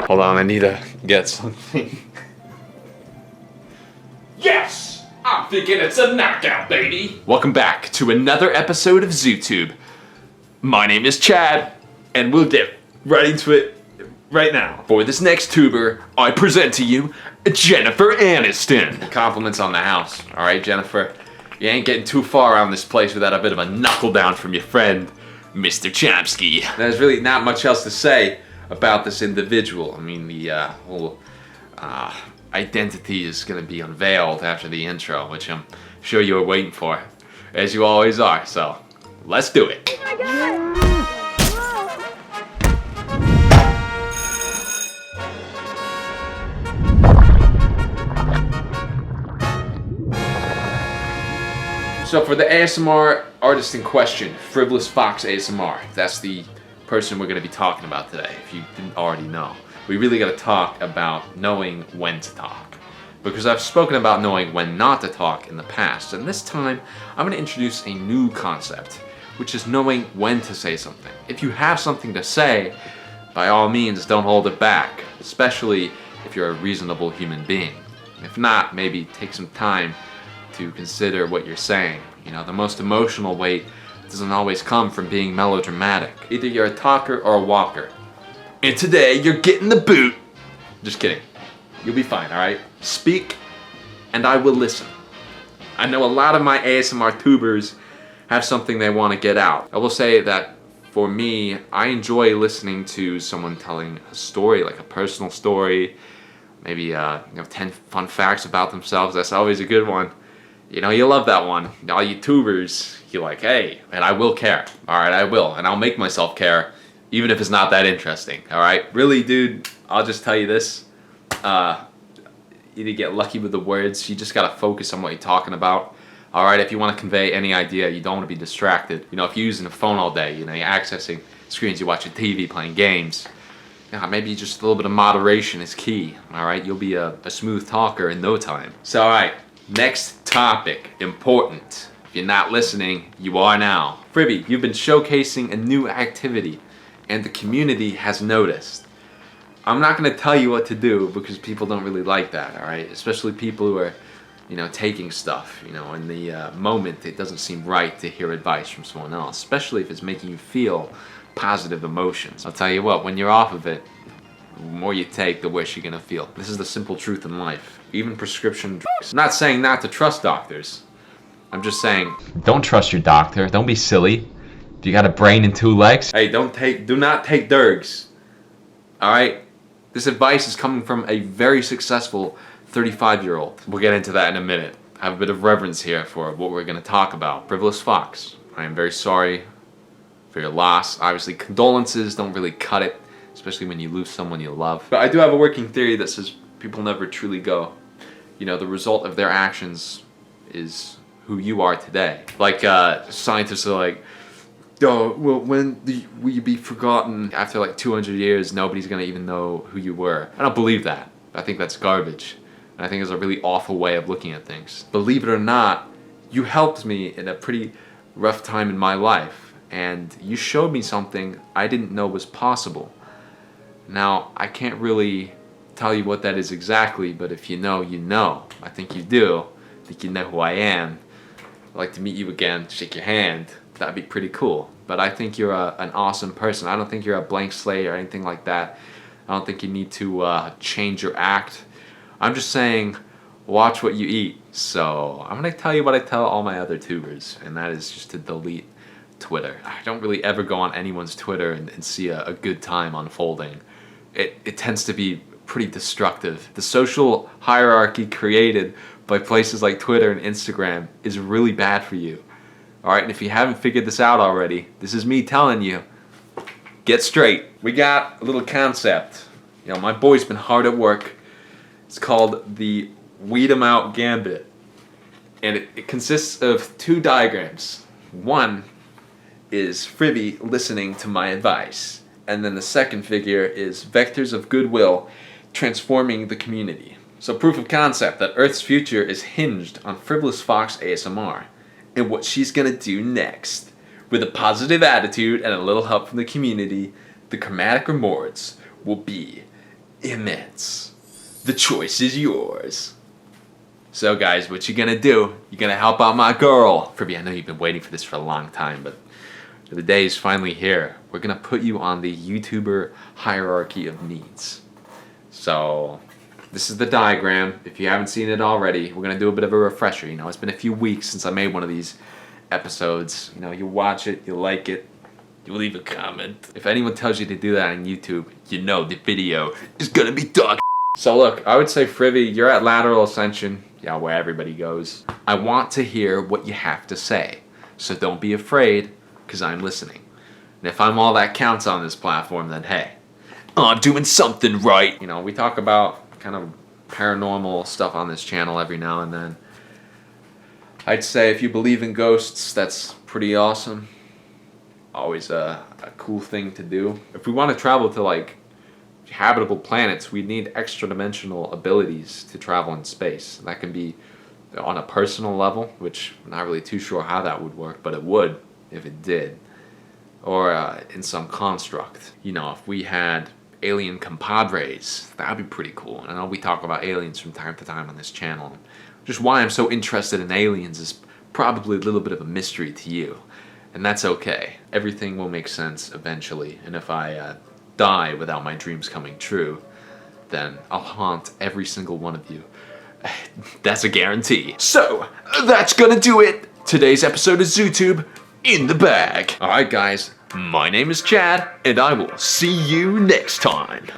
Hold on, I need to get something. Yes! I'm thinking it's a knockout, baby! Welcome back to another episode of ZooTube. My name is Chad, and we'll get right into it right now. For this next tuber, I present to you Jennifer Aniston. Compliments on the house, alright, Jennifer? You ain't getting too far around this place without a bit of a knuckle down from your friend, Mr. Chomsky. There's really not much else to say about this individual. I mean, the whole identity is going to be unveiled after the intro, which I'm sure you were waiting for, as you always are. So, let's do it. Oh my God! So for the ASMR artist in question, FrivolousFox ASMR, that's the person we're going to be talking about today, if you didn't already know. We really got to talk about knowing when to talk. Because I've spoken about knowing when not to talk in the past, and this time I'm going to introduce a new concept, which is knowing when to say something. If you have something to say, by all means don't hold it back, especially if you're a reasonable human being. If not, maybe take some time to consider what you're saying. You know, the most emotional weight doesn't always come from being melodramatic. Either you're a talker or a walker. And today, you're getting the boot. Just kidding. You'll be fine, alright? Speak, and I will listen. I know a lot of my ASMR tubers have something they want to get out. I will say that for me, I enjoy listening to someone telling a story, like a personal story, maybe 10 fun facts about themselves. That's always a good one. You know, you love that one. All you tubers, you're like, hey, and I will care. Alright, I will. And I'll make myself care, even if it's not that interesting. Alright? Really, dude, I'll just tell you this. You need to get lucky with the words. You just gotta focus on what you're talking about. Alright, if you want to convey any idea, you don't want to be distracted. You know, if you're using a phone all day, you know, you're accessing screens, you're watching TV, playing games. Yeah, maybe just a little bit of moderation is key. Alright, you'll be a smooth talker in no time. So, alright. Next topic, important. If you're not listening, you are now. Frivy, you've been showcasing a new activity, and the community has noticed. I'm not going to tell you what to do because people don't really like that, alright? Especially people who are, you know, taking stuff. You know, in the moment, it doesn't seem right to hear advice from someone else, especially if it's making you feel positive emotions. I'll tell you what, when you're off of it, the more you take, the worse you're gonna feel. This is the simple truth in life. Even prescription drugs. I'm not saying not to trust doctors. I'm just saying, don't trust your doctor. Don't be silly. Do you got a brain and two legs? Hey, do not take dergs. Alright? This advice is coming from a very successful 35-year-old. We'll get into that in a minute. I have a bit of reverence here for what we're gonna talk about. FrivolousFox. I am very sorry for your loss. Obviously, condolences don't really cut it, especially when you lose someone you love. But I do have a working theory that says people never truly go. You know, the result of their actions is who you are today. Like, scientists are like, oh, well, when will you be forgotten? After like 200 years, nobody's gonna even know who you were. I don't believe that. I think that's garbage. And I think it's a really awful way of looking at things. Believe it or not, you helped me in a pretty rough time in my life. And you showed me something I didn't know was possible. Now, I can't really tell you what that is exactly, but if you know, you know. I think you do. I think you know who I am. I'd like to meet you again, shake your hand. That'd be pretty cool. But I think you're an awesome person. I don't think you're a blank slate or anything like that. I don't think you need to change your act. I'm just saying, watch what you eat. So, I'm going to tell you what I tell all my other tubers, and that is just to delete Twitter. I don't really ever go on anyone's Twitter and see a good time unfolding. It tends to be pretty destructive. The social hierarchy created by places like Twitter and Instagram is really bad for you. Alright, and if you haven't figured this out already, this is me telling you, get straight. We got a little concept. You know, my boy's been hard at work. It's called the Weed 'em Out Gambit. And it consists of two diagrams. One is Frivy listening to my advice. And then the second figure is vectors of goodwill transforming the community. So proof of concept that Earth's future is hinged on FrivolousFox ASMR and what she's gonna do next. With a positive attitude and a little help from the community, the chromatic rewards will be immense. The choice is yours. So guys, what you gonna do? You're gonna help out my girl. Frivy, I know you've been waiting for this for a long time, but the day is finally here. We're gonna put you on the YouTuber hierarchy of needs. So this is the diagram. If you haven't seen it already, we're gonna do a bit of a refresher. You know, it's been a few weeks since I made one of these episodes. You know, you watch it, you like it, you leave a comment. If anyone tells you to do that on YouTube, you know the video is gonna be dog. So look, I would say Frivy, you're at lateral ascension, yeah, where everybody goes. I want to hear what you have to say. So don't be afraid, because I'm listening. And if I'm all that counts on this platform, then hey, I'm doing something right. You know, we talk about kind of paranormal stuff on this channel every now and then. I'd say if you believe in ghosts, that's pretty awesome. Always a cool thing to do. If we want to travel to like habitable planets, we need extra dimensional abilities to travel in space. That can be on a personal level, which I'm not really too sure how that would work, but it would if it did. Or in some construct. You know, if we had alien compadres, that'd be pretty cool. And I know we talk about aliens from time to time on this channel. Just why I'm so interested in aliens is probably a little bit of a mystery to you. And that's okay. Everything will make sense eventually. And if I die without my dreams coming true, then I'll haunt every single one of you. That's a guarantee. So, that's gonna do it. Today's episode of ZooTube in the bag. Alright guys, my name is Chad, and I will see you next time.